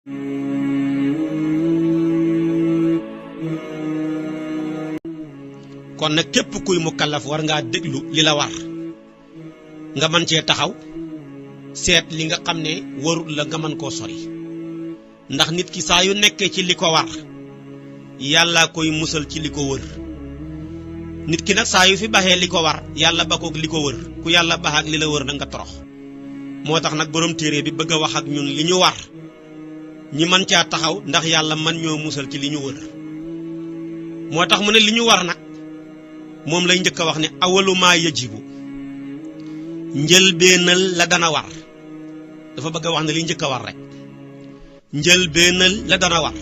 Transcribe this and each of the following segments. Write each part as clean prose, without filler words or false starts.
kon nag képp kuy mukallaf war ngaa déglu li la war nga mën cee taxaw seet li nga xam ne warul la nga mën koo sori ndax nit ki saa yu nekkee ci li ko war yàlla koy musal ci li ko wër nit ki nag saa yu fi baxee li ko war yàlla bakoog li ko wër ku yàlla bax ak li la wër na nga torox moo tax nag borom téere bi bëgg a wax ak ñun li ñu war ñi mën caa taxaw ndax yàlla mën ñoo musal ci li ñu wër moo tax mu ne li ñu war nag moom lay njëkk a wax ne awalu maa yajibu njëlbeenal la dana war dafa bëgg a wax ne li njëkk a war rek njëlbeenal la dana war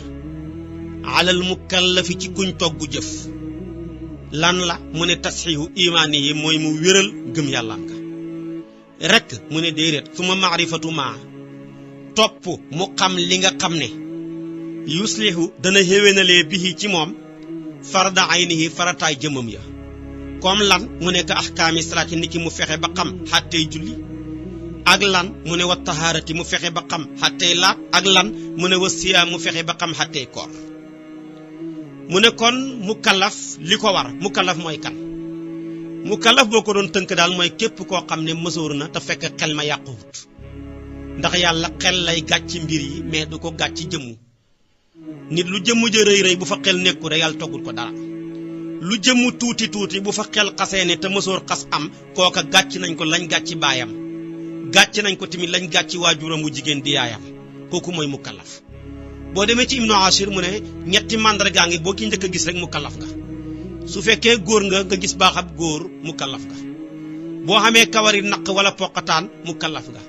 alal mukallafi ci kuñ toggu jëf lan la mu ne tasxiihu imaani yi mooy mu wéral gëm yàlla nga rek mu ne déedéet suma maarifatu maa topp mu xam li nga xam ne yuslihu dana xéwénalee bihi ci moom farda aynihi farataay jëmam ya comme lan mu ne ka ahkaami salaati niki mu fexe ba xam xàttey julli ak lan mu ne wa tahaarati mu fexe ba xam xàttey laat ak lan mu ne wa siyaam mu fexe ba xam xàttey koor mu ne kon mukallaf li ko war mukallaf mooy kan mukallaf boo ko doon tënk daal mooy képp koo xam ne mësoor na te fekk xel ma yàquwut ndax yàlla xel lay gàcc mbir yi mais du ko gàcc jëmmu nit lu jëmmu ja rëy rëy bu fa xel nekku rek yàlla toggul ko dara lu jëmmu tuuti tuuti bu fa xel xasee ne te mësoor xas am kooka gàcc nañ ko lañ gàcc baayam gàcc nañ ko tamit lañ gàcc waajuram bu jigéen di yaayam kooku mooy mukallaf boo demee ci Ibnu Ashir mu ne ñetti màndargaa ngi boo ki njëkk a gis rek mukallaf nga su fekkee góor nga gis baaxab góor mukallaf nga boo xamee kawari naq wala poqataan mukallaf nga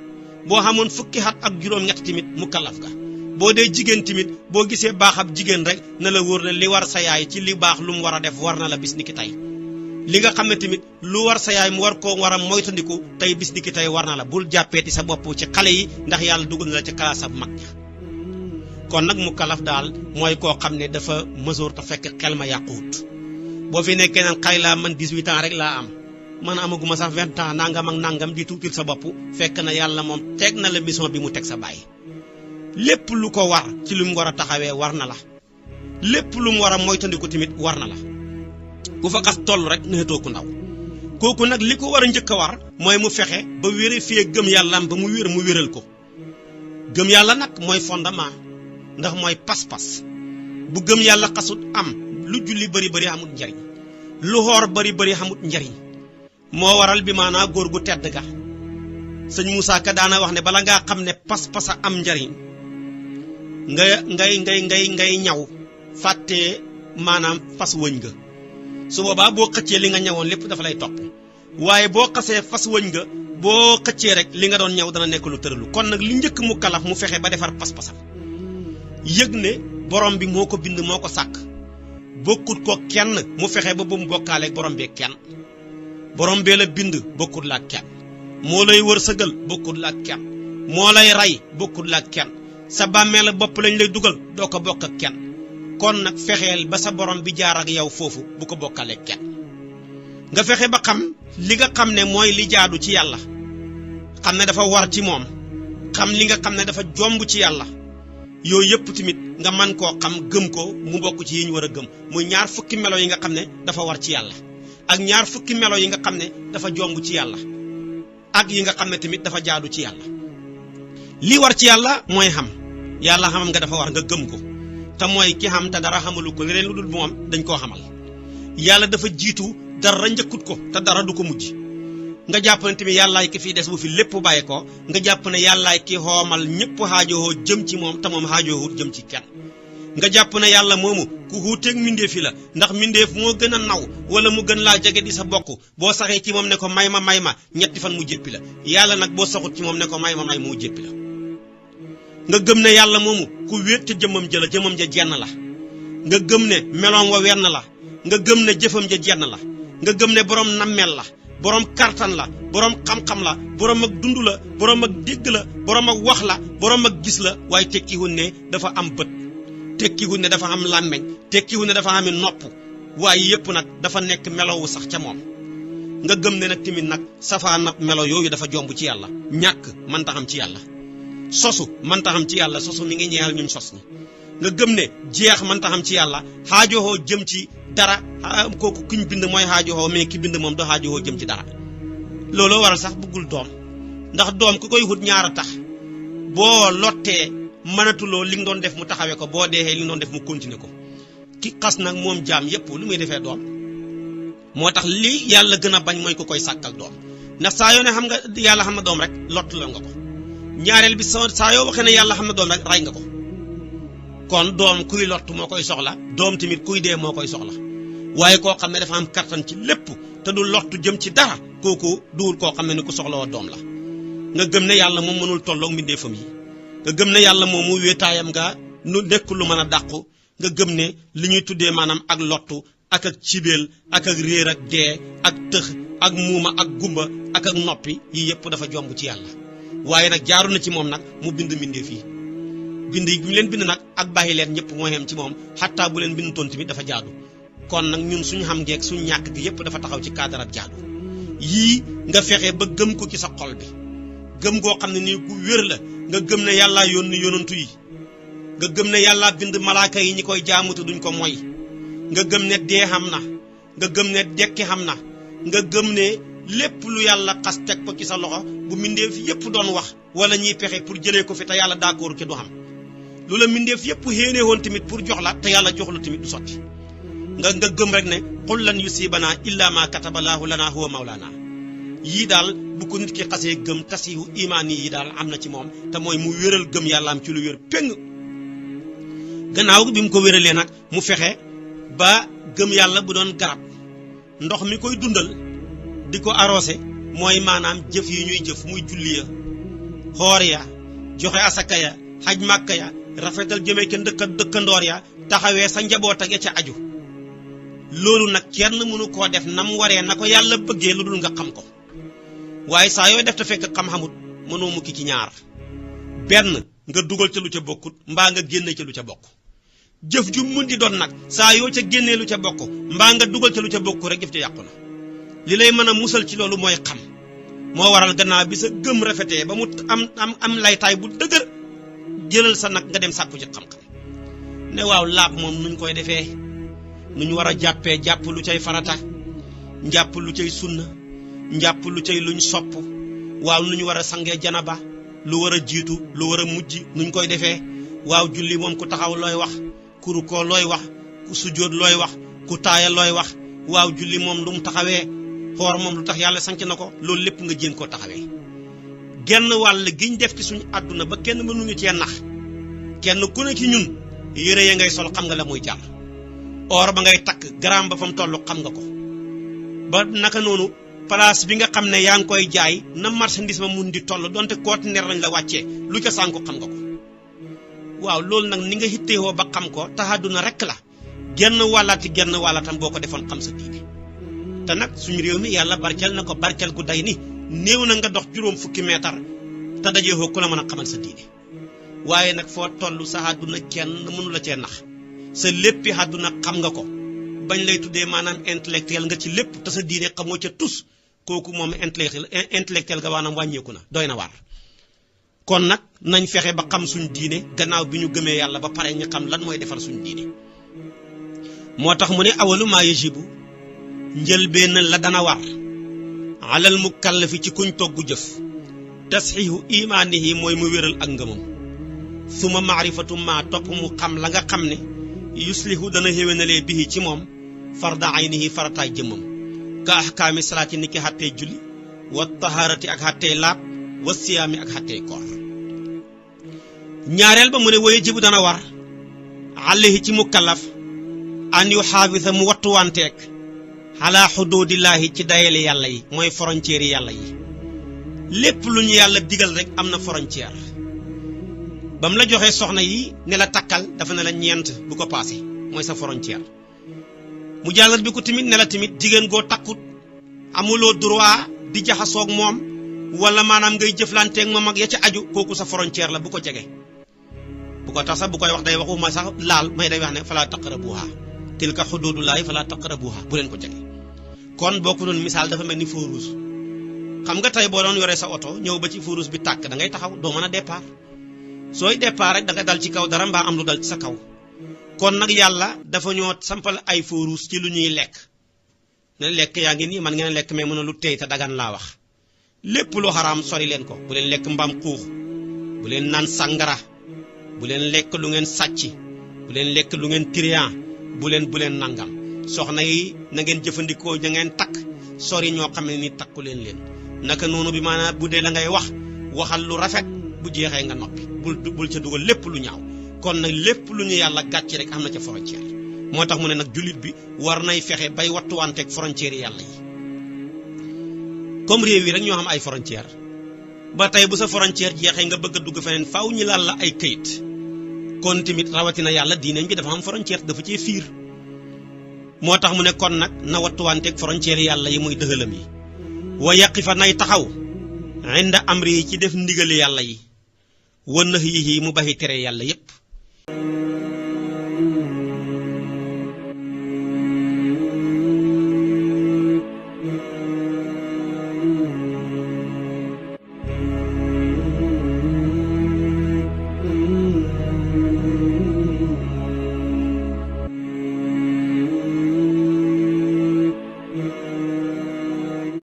boo xamoon fukki at ak juróom-ñett tamit mukallaf nga boo dee jigéen tamit boo gisee baaxab jigéen rek na la wóor ne li war sa yaay ci li baax lu mu war a def war na la bis ni ki tey li nga xam ne tamit lu war sa yaay mu war a moytandiku tey bis ni ki tey war na la bul jàppeeti sa bopp ci xale yi ndax yàlla dugal na la ci kalaasab mag ña kon nag mukallaf daal mooy koo xam ne dafa mësoor te fekk xel ma yàquwut boo fi nekkee naan xale laa man 18 ans rek laa am man amaguma sax 20 ans nangam ak nangam di tuutil sa bopp fekk na yàlla moom teg na la mission bi mu teg sa baay lépp lu ko war ci lu mu war a taxawee war na la lépp lu mu war a moytandiku tamit war na la ku fa xas toll rek neexatoo ku ndaw kooku nag li ko war a njëkk a war mooy mu fexe ba vérifier gëm yàllaam ba mu wéral ko gëm yàlla nag mooy fondement ndax mooy pas-pas bu gëm yàlla xasut am lu julli bari amut njariñ lu xoor bari amut njariñ moo waral bi maanaa góor gu tedd ga sëñ Moussa Ka daana wax ne bala ngaa xam ne pas-pas a am njariñ ngay ñaw fàttee maanaam fas wëñ nga su boobaa boo xëccee li nga ñawoon lépp dafa lay topp waaye boo xasee fas wëñ nga boo xëccee rek li nga doon ñaw dana nekk lu tëralu kon nag li njëkk mu kalaf mu fexe ba defar pas-pasam yëg ne borom bi moo ko bind moo ko sàkk bokkut ko kenn mu fexe ba bu mu bokkaaleeg borom bee kenn borom bee la bind bokkut la kenn moo lay wërsëgal bokkut la kenn moo lay rey bokkut la kenn sa bàmmeel bopp lañ lay dugal doo ko bokk ak kenn kon nag fexeel ba sa borom bi jaar ak yow foofu bu ko bokkaaleeg kenn nga fexe ba xam li nga xam ne mooy li jaadu ci yàlla xam ne dafa war ci moom xam li nga xam ne dafa jomb ci yàlla yooyu yëpp tamit nga man koo xam gëm ko mu bokk ci yi ñu war a gëm muy ñaar fukki melo yi nga xam ne dafa war ci yàlla ak ñaar fukki melo yi nga xam ne dafa jomb ci yàlla ak yi nga xam ne tamit dafa jaadu ci yàlla li war ci yàlla mooy xam yàlla xamam nga dafa war nga gëm ko te mooy ki xam te dara xamalu ko leneen lu dul moom dañ koo xamal yàlla dafa jiitu dara njëkkut ko te dara du ko mujj nga jàpp ne tamit yàllaay ki fii des bu fi lépp bàyyi ko nga jàpp ne yàllaay ki xoomal ñëpp xaajowoo jëm ci moom te moom xaajoowut jëm ci kenn nga jàpp ne yàlla moomu ku xuuteeg mbindeef yi la ndax mbindeef moo gën a naw wala mu gën laa jege di sa bokk boo saxee ci moom ne ko may ma ñetti fan mu jéppi la yàlla nag boo saxut ci moom ne ko may ma mu jéppi la nga gëm ne yàlla moomu ku wéet ca jëmmam ja la jëmmam ja jenn la nga gëm ne meloom wa wenn la nga gëm ne jëfam ja jenn la nga gëm ne borom nammeel la borom kartan la borom xam-xam la borom ak dund la borom ak dégg la borom ak wax la borom ak gis la waaye tekkiwul ne dafa am bët tekkiwul ne dafa am làmmeñ tekkiwul ne dafa am nopp waaye yépp nag dafa nekk melowu sax ca moom nga gëm ne nag tamit nag safaan nag melo yooyu dafa jomb ci yàlla ñàkk mën taxam ci yàlla sosu mënta xam ci yàlla sosu mi ngi ñeexal ñun sos ñi nga gëm ne jeex mënta xam ci yàlla xaajoxoo jëm ci dara kooku kuñ bind mooy xaajoxoo mais ki bind moom do xaajoxoo jëm ci dara looloo waral sax bëggul doom ndax doom ku koy wut ñaar a tax boo lottee mënatuloo li nga doon def mu taxawee ko boo deexee li nga doon def mu continuer ko ki xas nag moom jaam yépp lu muy defee doom moo tax li yàlla gën a bañ mooy ku koy sàkkal doom ndax saa yoo ne xam nga yàlla xam na doom rek lottuloo nga ko ñaareel bi saa yoo waxee ne yàlla xam na doom rek ray nga ko kon doom kuy lott moo koy soxla doom tamit kuy dee moo koy soxla waaye koo xam ne dafa am kattan ci lépp te du lottu jëm ci dara kooku duwul koo xam ne ni ku soxla woo doom la nga gëm ne yàlla moom mënul tolloog mbindeefam yi nga gëm ne yàlla moom mu wéetaayam nga nu nekk lu mën a dàqu nga gëm ne li ñuy tuddee maanaam ak lottu ak cibeel ak réer ak dee ak tëx ak muuma ak gumba ak noppi yii yëpp dafa jomb ci yàlla waaye nag jaaru na ci moom nag mu bind mbindeef yi bind yi bu ñu leen bind nag ak bàyyi leen ñëpp moo yem ci moom xattaa bu leen bind toon tamit dafa jaadu kon nag ñun suñu xam ngeeg suñu ñàkk gi yëpp dafa taxaw ci cadre ab jaadu yii nga fexe ba gëm ko ci sa xol bi gëm goo xam ne nii ku wér la nga gëm ne yàllaa yónni yonantu yi nga gëm ne yàllaa bind malaaka yi ñi koy jaamu te duñ ko moy nga gëm ne dee xam na nga gëm ne dekki xam na nga gëm ne lépp lu yàlla xas teg ko ci sa loxo bu mbindeef yépp doon wax wala ñiy pexe pour jëlee ko fi te yàlla d'accord ci du xam lu la mbindeef yépp xéenee woon tamit pour jox la te yàlla jox la tamit du sotti nga gëm rek ne qul lan yusibana illa ma kataballahu lana huwa mawlana yii daal bu ko nit ki xasee gëm tasihu imaan yi daal am na ci moom te mooy mu wéral gëm yàlla am ci lu wér péng gannaaw bi mu ko wéralee nag mu fexe ba gëm yàlla bu doon garab ndox mi koy dundal di ko arrosé mooy maanaam jëf yi ñuy jëf muy julli ya xoor ya joxe asaka ya xaj màkka ya rafetal jëmee ke dëkkandoor ya taxawee sa njaboot ak ya ca aju loolu nag kenn mënu koo def nam waree na ko yàlla bëggee lu dul nga xam ko waaye saa yooy def te fekk xam-xamut mënoo mukki ci ñaar benn nga dugal ca lu ca bokkut mbaa nga génne ca lu ca bokk jëf ju mun di doon nag saa yoo ca génnee lu ca bokk mbaa nga dugal ca lu ca bokk rek jëf ca yàqu na li lay mën a musal ci loolu mooy xam moo waral gannaaw bi sa gëm rafetee ba mu am laytaay bu dëgër jëlal sa nag nga dem sàkku ci xam-xam ne waaw laab moom nuñ koy defee nuñ war a jàppee jàpp lu cay farata njàpp lu cay sunna njàpp lu cay luñ sopp waaw nuñ war a sangee janaba lu war a jiitu lu war a mujj nuñ koy defee waaw julli moom ku taxaw looy wax ku rukkoo looy wax ku sujjóot looy wax ku taaya looy wax waaw julli moom lu mu taxawee xoor moom lu tax yàlla sanc na ko loolu lépp nga jéem koo taxawee genn wàll giñ def ci suñu àdduna ba kenn mënuñu cee nax kenn ku ne ci ñun yére ya ngay sol xam nga la muy jar or ba ngay takk gramme ba fa mu toll xam nga ko ba naka noonu place bi nga xam ne yaa ngi koy jaay na marchandise ma mun di toll donte conteneur lañ la wàccee lu ca sànku xam nga ko waaw loolu nag ni nga xitteewoo ba xam ko taxaduna rek la genn wàllatam boo ko defoon xam sa diine te nag suñu réew mi yàlla barkeel na ko barkeel gu day ni néew na nga dox juróom fukki meetar te dajeexoo ku la mën a xamal sa diine waaye nag foo toll sa àdduna kenn mënu la cee nax sa léppi àdduna xam nga ko bañ lay tuddee maanaam intellectuel nga ci lépp te sa diine xamoo ca tus kooku moom intellectuel nga waanaam wàññeeku na doy na waar kon nag nañ fexe ba xam suñ diine gannaaw bi ñu gëmee yàlla ba pare ñu xam lan mooy defar suñ diine moo tax mu ne awalu maa yajibu njëlbeen la dana war alal mukallafi ci kuñ togg jëf tasxiixu imaanihi mooy mu wéral ak ngëmam suma maarifatu ma topp mu xam la nga xam ne yuslihu dana xéwénalee bihi ci moom farda aynihi farataay jëmmam ka ahkaami salaati ni ki xàttee julli wa taharati ak xàttee laab wa siyaami ak xàttee koor ñaareel ba mu ne waye jibu dana war alayhi ci mukallaf an yu xaafisa mu wattuwanteeg xalaa xuduudillaahi ci dayale yàlla yi mooy frontière yi yàlla yi lépp lu ñu yàlla digal rek am na frontière ba mu la joxee soxna yi ne la takkal dafa ne la ñeent bu ko paase mooy sa frontière mu jàllat bi ko tamit ne la tamit jigéen goo takkut amuloo droit di jaxasoog moom wala maanaam ngay jëflanteeg moom ak ya ca aju kooku sa frontière la bu ko jege bu ko tax sax bu koy wax day waxuma sax laal may day wax ne falaa taqrabuha tilka xuduudullaahi falaa taqrabuha bu leen ko jege kon boo ko doon misaal dafa mel ni feu rouge xam nga tey boo doon yoree sa oto ñëw ba ci feu rouge bi tàkk da ngay taxaw doo mën a départ sooy départ rek da nga dal ci kaw dara mbaa am lu dal ci sa kaw kon nag yàlla dafa ñoo sampal ay fóorus ci lu ñuy lekk ne lekk yaa ngi nii man ngeen lekk mais mën a lu tey te dagan laa wax lépp lu xaraam sori leen ko bu leen lekk mbaam xuux bu leen naan sàngara bu leen lekk lu ngeen sàcc bu leen lekk lu ngeen trian bu leen nangam soxna yi na ngeen jëfandikoo ña ngeen takk sori ñoo xam ne ni takku leen naka noonu bi maanaam bu dee la ngay waxal lu rafet bu jeexee nga noppi bul ca dugal lépp lu ñaaw kon nag lépp lu ñu yàlla gàcc rek am na ca frontière moo tax mu ne nag jullit bi war nay fexe bay wattuwanteeg frontière yàlla yi comme réew yi rek ñoo xam ay frontière ba tey bu sa frontière jeexee nga bëgg a dugg feneen faaw ñi laal la ay këyit kon tamit rawatina yàlla diineem bi dafa am frontière dafa cee fiir moo tax mu ne kon nag na wattuwanteeg frontière yàlla yi muy dëxalam yi wa yaqifa nay taxaw inda amri yi ci def ndigali yàlla yi wa nahyihi mu baxi tere yàlla yépp